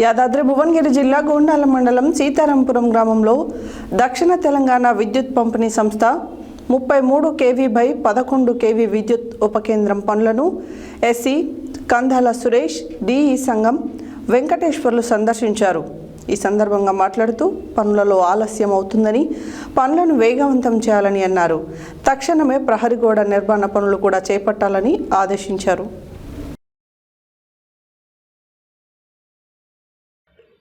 యాదాద్రి భువనగిరి జిల్లా గోండాల మండలం సీతారాంపురం గ్రామంలో దక్షిణ తెలంగాణ విద్యుత్ పంపిణీ సంస్థ 33 kV బై 11 kV విద్యుత్ ఉపకేంద్రం పనులను ఎస్సీ కందాల సురేష్ డిఈ సంఘం వెంకటేశ్వర్లు సందర్శించారు. ఈ సందర్భంగా మాట్లాడుతూ పనులలో ఆలస్యం అవుతుందని, పనులను వేగవంతం చేయాలని అన్నారు. తక్షణమే ప్రహరీ గోడ నిర్మాణ పనులు కూడా చేపట్టాలని ఆదేశించారు.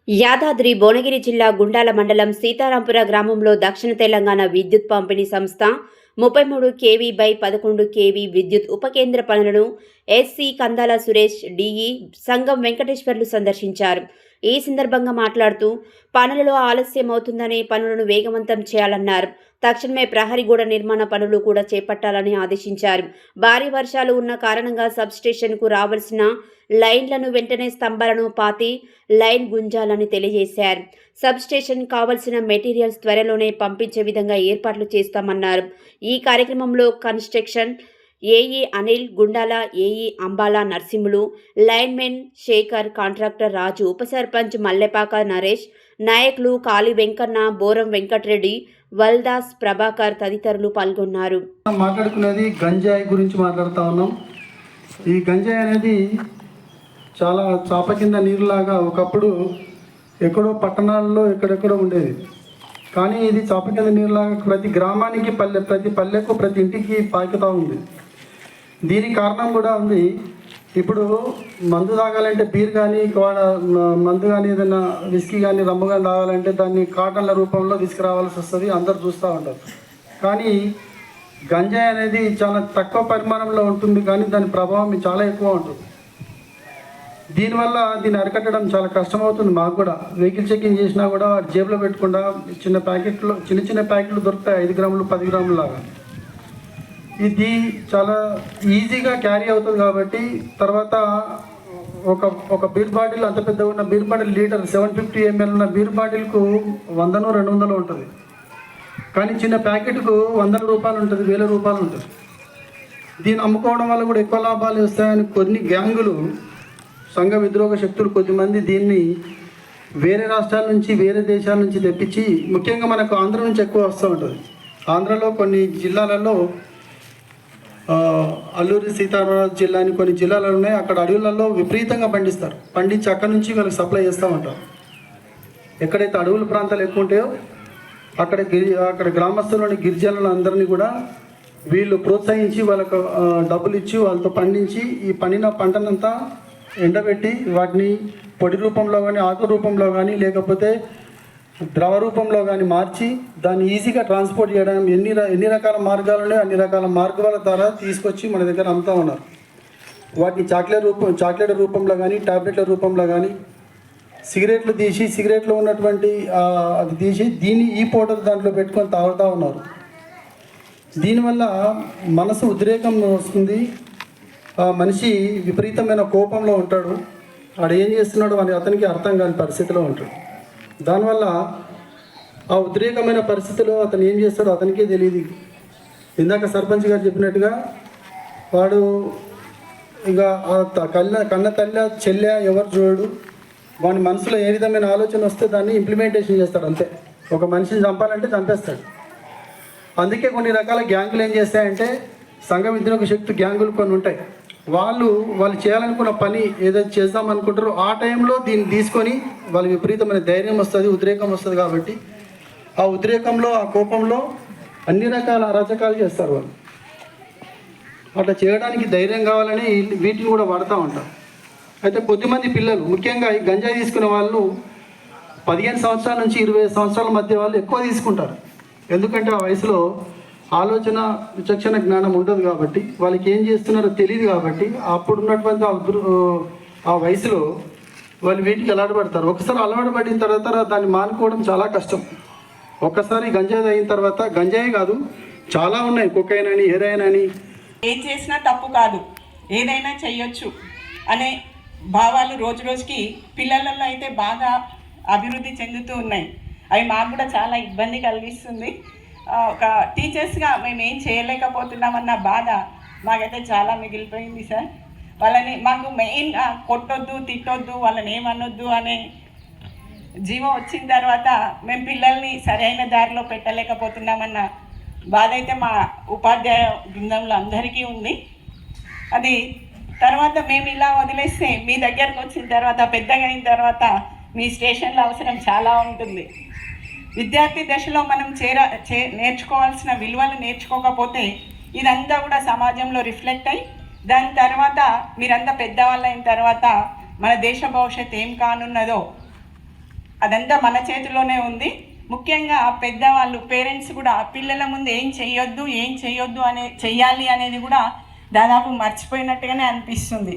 యాదాద్రి భువనగిరి జిల్లా గుండాల మండలం సీతారాంపుర గ్రామంలో దక్షిణ తెలంగాణ విద్యుత్ పంపిణీ సంస్థ 33 kV బై 11 kV విద్యుత్ ఉపకేంద్ర పనులను ఎస్సీ కందాల సురేష్ డిఈ సంఘం వెంకటేశ్వర్లు సందర్శించారు. ఈ సందర్భంగా మాట్లాడుతూ పనులలో ఆలస్యం అవుతుందని, పనులను వేగవంతం చేయాలన్నారు. తక్షణమే ప్రహరీ గోడ నిర్మాణ పనులు కూడా చేపట్టాలని ఆదేశించారు. భారీ వర్షాలు ఉన్న కారణంగా సబ్స్టేషన్కు రావాల్సిన లైన్లను వెంటనే స్తంభాలను పాతి లైన్ గుంజాలని తెలియజేశారు. సబ్స్టేషన్ కావాల్సిన మెటీరియల్స్ త్వరలోనే పంపించే విధంగా ఏర్పాట్లు చేస్తామన్నారు. ఈ కార్యక్రమంలో construction AE Anil, Gundala AE Ambala Narsimhulu, linemen Shekhar, contractor Raju, ఉప సర్పంచ్ మల్లెపాక నరేష్, నాయకులు కాళీ వెంకన్న, బోరం వెంకటరెడ్డి, వల్దాస్ ప్రభాకర్ తదితరులు పాల్గొన్నారు. మాట్లాడుకునేది గంజాయి గురించి మాట్లాడుతూ ఉన్నాం. ఈ గంజాయి అనేది చాలా చాప కింద నీరులాగా ఒకప్పుడు ఎక్కడో పట్టణాల్లో ఎక్కడెక్కడో ఉండేది. కానీ ఇది చాప కింద నీరులాగా ప్రతి గ్రామానికి ప్రతి పల్లెకు ప్రతి ఇంటికి పాకుతూ ఉంది. దీనికి కారణం కూడా ఉంది. ఇప్పుడు మందు తాగాలంటే బీర్ కానీ మందు కానీ ఏదైనా విస్కీ కానీ రమ్ము కానీ తాగాలంటే దాన్ని కాటన్ల రూపంలో తీసుకురావాల్సి వస్తుంది. అందరు చూస్తూ ఉంటారు. కానీ గంజాయి అనేది చాలా తక్కువ పరిమాణంలో ఉంటుంది, కానీ దాని ప్రభావం చాలా ఎక్కువ ఉంటుంది. దీనివల్ల దీన్ని అరికట్టడం చాలా కష్టమవుతుంది. మాకు కూడా వెహికల్ చెకింగ్ చేసినా కూడా జేబులో పెట్టకుండా చిన్న ప్యాకెట్లు దొరుకుతాయి, 5 గ్రాములు 10 గ్రాములు లాగా. ఇది చాలా ఈజీగా క్యారీ అవుతుంది. కాబట్టి తర్వాత ఒక బీర్ బాటిల్, అంత పెద్ద ఉన్న బీర్ బాటిల్ లీటర్ 750 ml ఉన్న బీర్ బాటిల్కు 100-200 ఉంటుంది. కానీ చిన్న ప్యాకెట్కు 100 రూపాయలు ఉంటుంది, 1000 రూపాయలు ఉంటుంది. దీన్ని అమ్ముకోవడం వల్ల కూడా ఎక్కువ లాభాలు వస్తాయని కొన్ని గ్యాంగులు, సంఘ విద్రోహ శక్తులు కొద్దిమంది దీన్ని వేరే రాష్ట్రాల నుంచి, వేరే దేశాల నుంచి తెప్పించి, ముఖ్యంగా మనకు ఆంధ్ర నుంచి ఎక్కువ వస్తూ ఉంటుంది. ఆంధ్రలో కొన్ని జిల్లాలలో, అల్లూరి సీతారామరాజు జిల్లా అని కొన్ని జిల్లాలు ఉన్నాయి. అక్కడ అడవులలో విపరీతంగా పండిస్తారు. పండించి అక్కడి నుంచి వాళ్ళకి సప్లై చేస్తూ ఉంటారు. ఎక్కడైతే అడవుల ప్రాంతాలు ఎక్కువ ఉంటాయో అక్కడ గ్రామస్తులని, గిరిజనులను అందరినీ కూడా వీళ్ళు ప్రోత్సహించి వాళ్ళకు డబ్బులు ఇచ్చి వాళ్ళతో పండించి ఈ పండిన పంటనంతా ఎండబెట్టి వాటిని పొడి రూపంలో కానీ, ఆకు రూపంలో కానీ, లేకపోతే ద్రవ రూపంలో కానీ మార్చి దాన్ని ఈజీగా ట్రాన్స్పోర్ట్ చేయడం ఎన్ని రకాల మార్గాలు ఉన్నాయో అన్ని రకాల మార్గాల ద్వారా తీసుకొచ్చి మన దగ్గర అమ్ముతూ ఉన్నారు. వాటిని చాక్లెట్ రూపంలో కానీ, టాబ్లెట్ల రూపంలో కానీ, సిగరెట్లో ఉన్నటువంటి అది తీసి ఈ పౌడర్ దాంట్లో పెట్టుకొని తాగుతూ ఉన్నారు. దీనివల్ల మనసు ఉద్రేకం వస్తుంది. మనిషి విపరీతమైన కోపంలో ఉంటాడు. వాడు ఏం చేస్తున్నాడో అని అతనికి అర్థం కాని పరిస్థితిలో ఉంటాడు. దానివల్ల ఆ ఉద్రేకమైన పరిస్థితిలో అతను ఏం చేస్తాడో అతనికే తెలియదు. ఇందాక సర్పంచ్ గారు చెప్పినట్టుగా వాడు ఇక కన్న తల్లి చెల్లె ఎవరు చూడడు. వాడి మనసులో ఏ విధమైన ఆలోచన వస్తే దాన్ని ఇంప్లిమెంటేషన్ చేస్తాడు. అంతే. ఒక మనిషిని చంపాలంటే చంపేస్తాడు. అందుకే కొన్ని రకాల గ్యాంగులు ఏం చేస్తాయంటే, సంఘ విద్రోహ శక్తి గ్యాంగులు కొన్ని ఉంటాయి. వాళ్ళు చేయాలనుకున్న పని ఏదైతే చేద్దామనుకుంటారో ఆ టైంలో దీన్ని తీసుకొని వాళ్ళ విపరీతమైన ధైర్యం వస్తుంది, ఉద్రేకం వస్తుంది. కాబట్టి ఆ ఉద్రేకంలో, ఆ కోపంలో అన్ని రకాల అరాచకాలు చేస్తారు వాళ్ళు. అట్లా చేయడానికి ధైర్యం కావాలని వీటిని కూడా వాడుతూ ఉంటారు. అయితే కొద్దిమంది పిల్లలు, ముఖ్యంగా ఈ గంజాయి తీసుకునే వాళ్ళు 15 సంవత్సరాల నుంచి 20 సంవత్సరాల మధ్య వాళ్ళు ఎక్కువ తీసుకుంటారు. ఎందుకంటే ఆ వయసులో ఆలోచన, విచక్షణ జ్ఞానం ఉండదు. కాబట్టి వాళ్ళకి ఏం చేస్తున్నారో తెలియదు. కాబట్టి అప్పుడు ఉన్నటువంటి ఆ వయసులో వాళ్ళు వీటికి అలవాటు పడతారు. ఒకసారి అలవాటు పడిన తర్వాత దాన్ని మానుకోవడం చాలా కష్టం. ఒక్కసారి గంజాయి అయిన తర్వాత, గంజాయి కాదు చాలా ఉన్నాయి, కొకైన్ అని, హెరాయిన్ అని. ఏం చేసినా తప్పు కాదు, ఏదైనా చెయ్యొచ్చు అనే భావాలు రోజు రోజుకి పిల్లలలో అయితే బాగా అభివృద్ధి చెందుతూ ఉన్నాయి. అవి మాకు కూడా చాలా ఇబ్బంది కలిగిస్తుంది. ఒక టీచర్స్గా మేము ఏం చేయలేకపోతున్నామన్న బాధ మాకైతే చాలా మిగిలిపోయింది సార్. వాళ్ళని మాకు మెయిన్ కొట్టొద్దు, తిట్టొద్దు, వాళ్ళని ఏమనొద్దు అనే జీవో వచ్చిన తర్వాత మేము పిల్లల్ని సరైన దారిలో పెట్టలేకపోతున్నామన్న బాధ అయితే మా ఉపాధ్యాయ బృందంలో అందరికీ ఉంది. అది తర్వాత మేము ఇలా వదిలేస్తే మీ దగ్గరకు వచ్చిన తర్వాత పెద్దగా అయిన తర్వాత మీ స్టేషన్లో అవసరం చాలా ఉంటుంది. విద్యార్థి దశలో మనం నేర్చుకోవాల్సిన విలువలు నేర్చుకోకపోతే ఇదంతా కూడా సమాజంలో రిఫ్లెక్ట్ అయ్యి దాని తర్వాత మీరంతా పెద్దవాళ్ళు అయిన తర్వాత మన దేశ భవిష్యత్తు ఏం కానున్నదో అదంతా మన చేతిలోనే ఉంది. ముఖ్యంగా పెద్దవాళ్ళు పేరెంట్స్ కూడా పిల్లల ముందు ఏం చెయ్యొద్దు చెయ్యాలి అనేది కూడా దాదాపు మర్చిపోయినట్టుగానే అనిపిస్తుంది.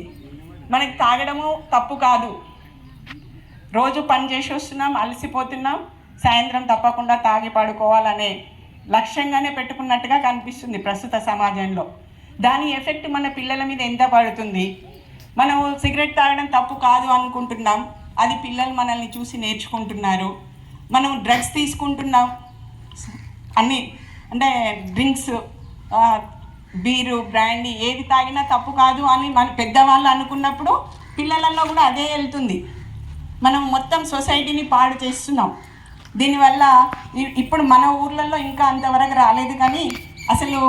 మనకి తాగడము తప్పు కాదు, రోజు పని చేసి వస్తున్నాం, అలసిపోతున్నాం, సాయంత్రం తప్పకుండా తాగి పడుకోవాలనే లక్ష్యంగానే పెట్టుకున్నట్టుగా కనిపిస్తుంది ప్రస్తుత సమాజంలో. దాని ఎఫెక్ట్ మన పిల్లల మీద ఎంత పడుతుంది? మనం సిగరెట్ తాగడం తప్పు కాదు అనుకుంటున్నాం, అది పిల్లలు మనల్ని చూసి నేర్చుకుంటున్నారు. మనం డ్రగ్స్ తీసుకుంటున్నాం, అన్నీ అంటే డ్రింక్స్, బీరు, బ్రాండీ ఏది తాగినా తప్పు కాదు అని మన పెద్దవాళ్ళు అనుకున్నప్పుడు పిల్లలలో కూడా అదే వెళ్తుంది. మనం మొత్తం సొసైటీని పాడు చేస్తున్నాం. దీనివల్ల ఇప్పుడు మన ఊర్లలో ఇంకా అంతవరకు రాలేదు, కానీ అసలు